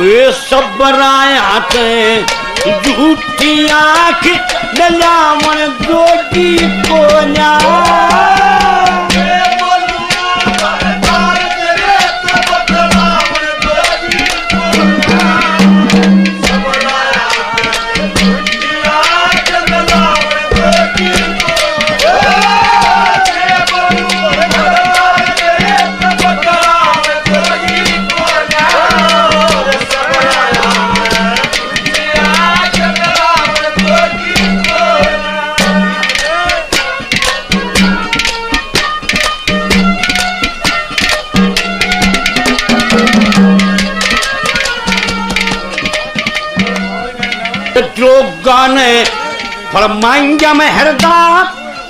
वे सब रायात झूठी आँख डलावन जोगी को न्या गाने फरमाएंगे में हरदा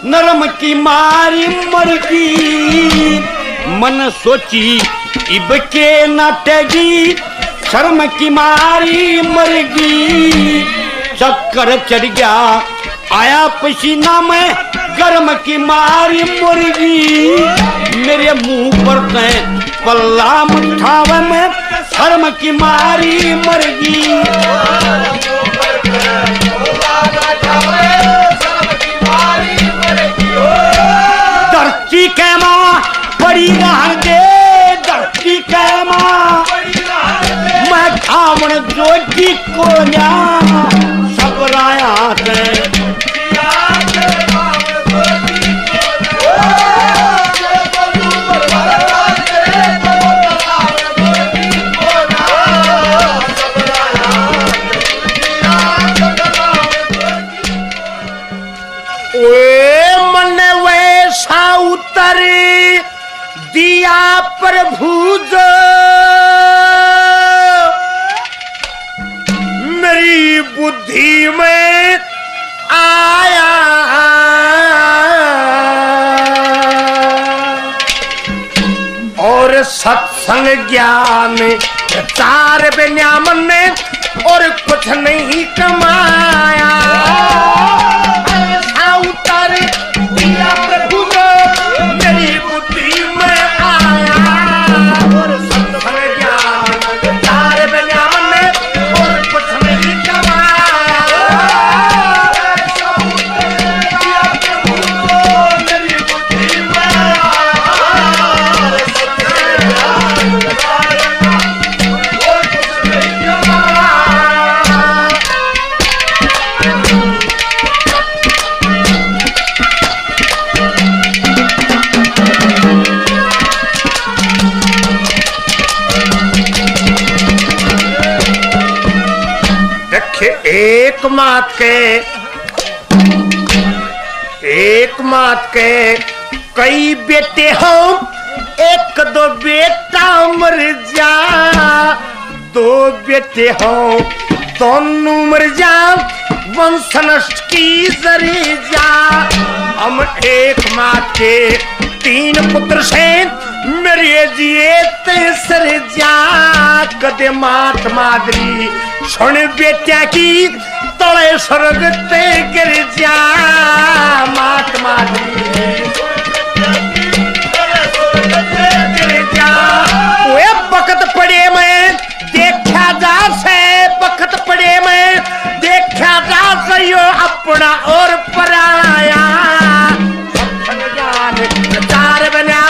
नरम की मारी मरगी मन सोची इब के नाटेगी शर्म की मारी मरगी चक्कर चढ़ गया आया पसीना में गर्म की मारी मुर्गी मेरे मुंह पर पल्ला मुठावे में शर्म की मारी मरगी धरती के माँ बड़ी रहन दे धरती के माँ मैं खावन जोगी को न्या सब राया दिया प्रभु जो मेरी बुद्धि में आया और सत्संग ज्ञान चार बेन्यामन ने और कुछ नहीं कमाया एक मात के कई बेटे हो एक दो बेटा मर जा दो बेटे हो दोनों मर जा वंश नष्ट की जरी जा हम एक मात के तीन पुत्र से मेरे जिए तेसर जा कदे मात मादरी सुन बेटा की तले स्वर्ग ते गिर जा मात मादरी वे बकत पड़े में देखा जा से बकत पड़े में देखा जा सयो अपना और पराया चार बना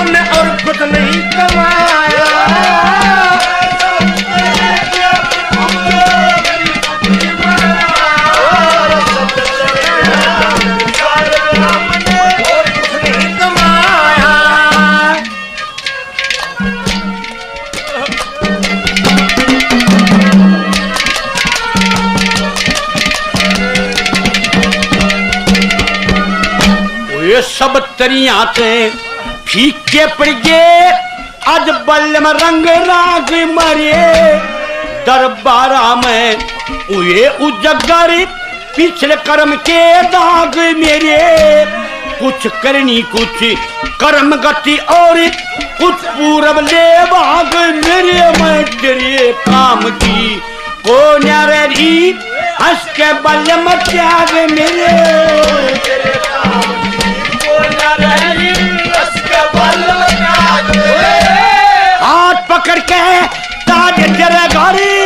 उन्हें और कुछ नहीं कमाया सब तरिया ते फीके पड़ गए आज बल में रंग राग मरे दरबारा में उए उजगर पिछले कर्म के दाग मेरे कुछ करनी कुछ कर्म गति और कुछ पूरब ले भाग मेरे मैं तेरे काम की को न्यारी हंस के बल में त्याग मेरे हाथ पकड़ के ताज जरा गाड़ी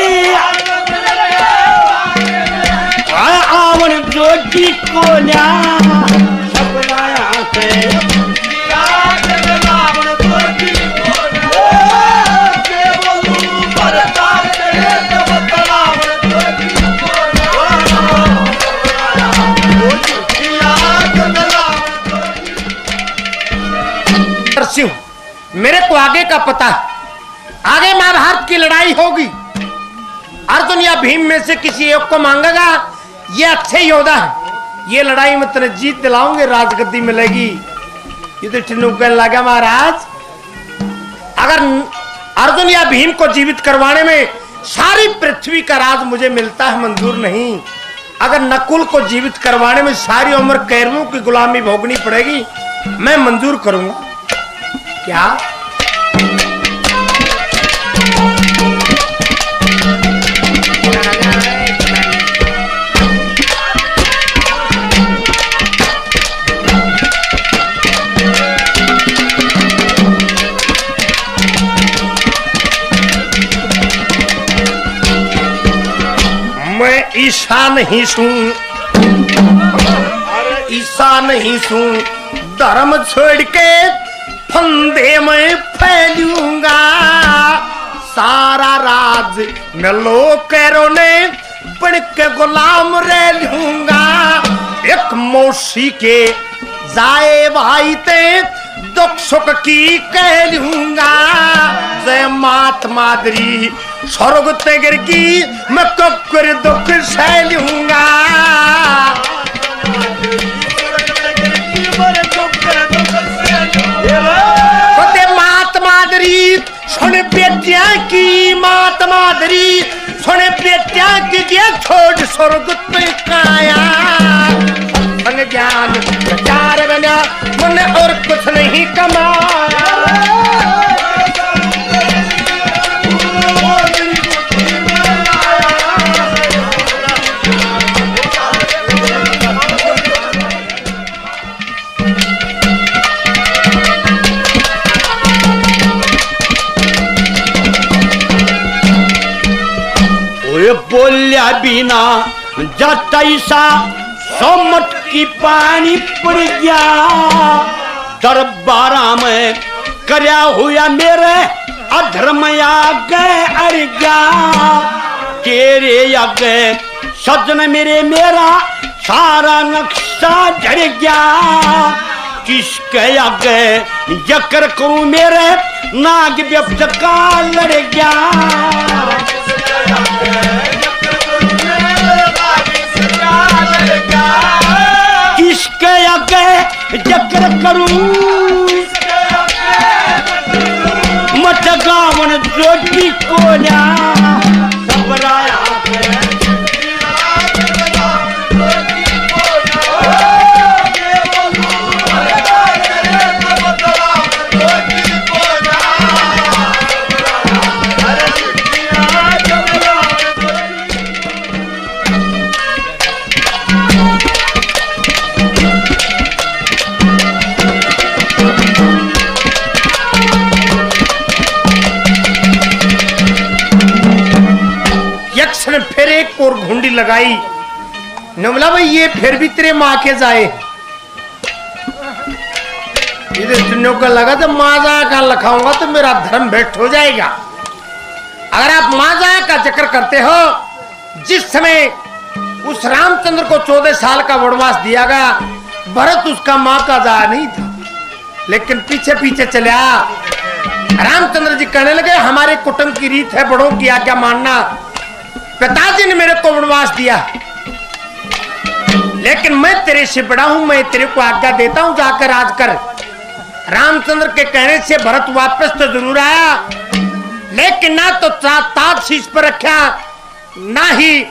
को न्या सब लाया से मेरे को आगे का पता है, आगे महाभारत की लड़ाई होगी। अर्जुन या भीम में से किसी एक को मांगेगा, ये अच्छे योद्धा है, ये लड़ाई में तेरे जीत दिलाऊंगे, राजगद्दी मिलेगी। युधिष्ठिर ने कहने लगा महाराज, अगर अर्जुन या भीम को जीवित करवाने में सारी पृथ्वी का राज मुझे मिलता है, मंजूर नहीं। अगर नकुल को जीवित करवाने में सारी उम्र कैरवों की गुलामी भोगनी पड़ेगी, मैं मंजूर करूंगा। क्या मैं ईसा नहीं सूं, ईसा नहीं सूं, धर्म छोड़ के फंदे में फैलूंगा, सारा राज मैं लोकेरों ने बन के गुलाम रह लूंगा। एक मौसी के जाए भाई ते दुख सुख की कह लूंगा, जय मात मादरी स्वर्ग ते गिर की मैं ककर दुख सह लूंगा। मात मादरी सुन बेटिया की, मात मादरी सुन बेटिया की, ये छोड़ स्वर्ग पे काया संग ज्ञान प्रचार बना मन और कुछ नहीं कमाया। बोलिया बिना जाता ईसा सोमट की पानी पड़ गया, दरबारा में करया हुआ मेरे अधर्म आगे अड़ गया। तेरे आगे सजन मेरे मेरा सारा नक्शा झड़ गया, किसके आगे जकर करूं मेरे नाग व्यक्त का लड़ गया। किसके आगे जकर करूं मत गावन जोटी कोला सबराया फिर एक और घुंडी लगाई, बोला भाई ये फिर भी तेरे माँ के जाए। इधर का लगा तो माजा का लखाऊंगा तो मेरा धर्म भ्रष्ट हो जाएगा। अगर आप माजा का जिक्र करते हो, जिस समय उस रामचंद्र को 14 साल का वनवास दिया गया, भरत उसका माँ का जाया नहीं था, लेकिन पीछे पीछे चला। रामचंद्र जी कहने लगे हमारे कुटुंब की रीत है बड़ों की आज्ञा मानना, पिताजी ने मेरे को वनवास दिया, लेकिन मैं तेरे से बड़ा हूं, मैं तेरे को आज्ञा देता हूं जाकर राज कर। रामचंद्र के कहने से भरत वापस तो जरूर आया, लेकिन ना तो ताज शीश पर रखा, ना ही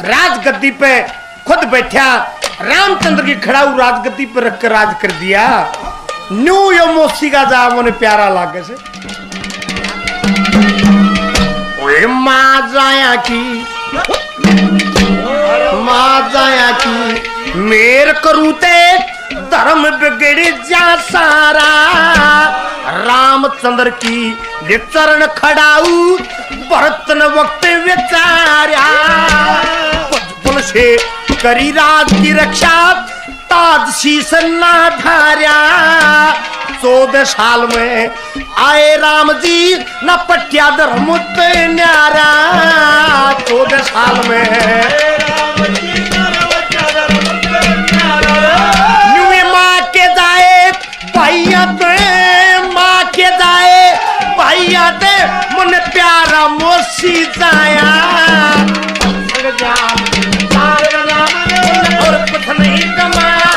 राजगद्दी पे खुद बैठा। रामचंद्र की खड़ाऊ राजगद्दी पर रखकर राज कर दिया। न्यू यो मोसी का जा मुझे प्यारा लागे से माँ जाया की मेर करूते धर्म बिगड़ जा सारा। रामचंद्र की चरण खड़ाऊ भरत न वक्त विचारा, बचपन से करी राज की रक्षा ताज शीस ना धार्या। 14 साल में आए राम जी न पट्या धर्म न्यारा। 14 साल में माँ के जाए भैया माँ के जाए भैया दे मन प्यारा मोसी जाया। और कुछ नहीं कमाया।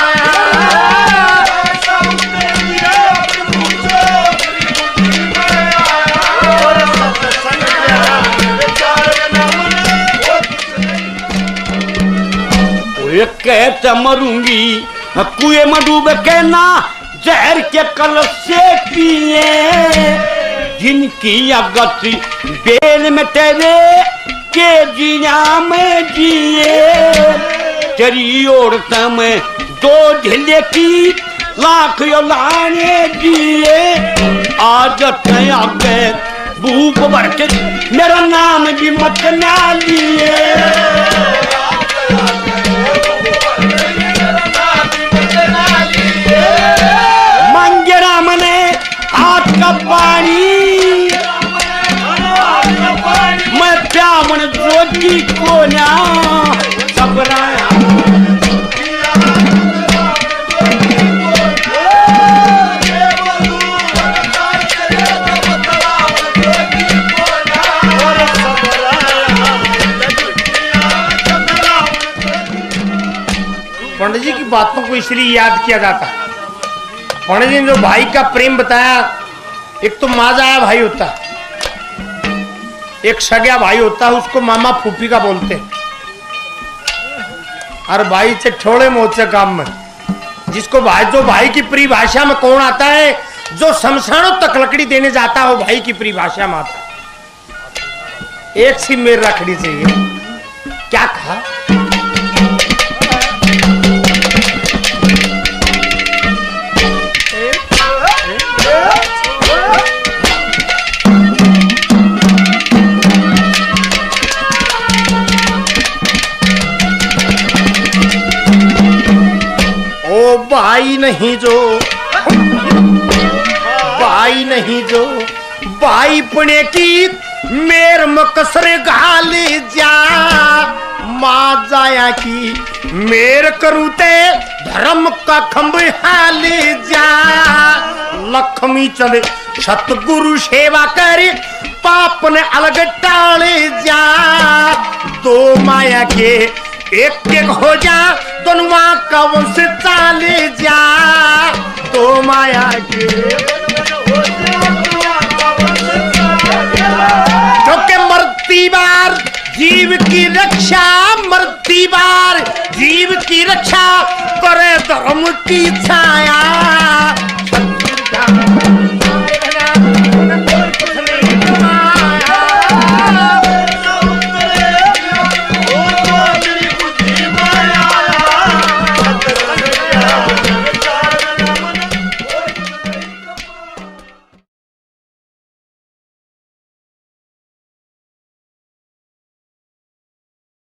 कहते मरूंगी कुएं में डूब के ना जहर के कल से पिए। जिनकी गति बेल में तेरे के जिया में जिए। तेरी औरत में 2 ढिले की लाख लाने दिए। आज आगे भूख बढ़ते मेरा नाम भी मत ना लिए। मांगे राम ने हाथ का पानी मैं ब्राह्मण जोगी को ना घबराया। पंडित जी की बातों को इसलिए याद किया जाता है। पंडित जी ने जो भाई का प्रेम बताया, एक तो माजाया भाई होता है, एक सगा भाई होता है, उसको मामा फूफी का बोलते हैं। और भाई से छोड़े मोचे काम में जिसको भाई जो भाई की परिभाषा में कौन आता है, जो शमशानों तक लकड़ी देने जाता है वो भाई की परिभाषा में आता है। एक सी मेर रखनी चाहिए। क्या कहा? भाई नहीं जो भाई नहीं जो भाई पुणे की मेर मकसर घाल जा। माँ जाया की मेर करूते धर्म का खंभ हाल जा। लक्ष्मी चले सतगुरु सेवा कर पाप ने अलग टाल जा। 2 माया के एक एक हो जा दोनों का वंश चाले जा। 2 माया के क्योंकि मरती बार जीव की रक्षा, मरती बार जीव की रक्षा करे धर्म की छाया।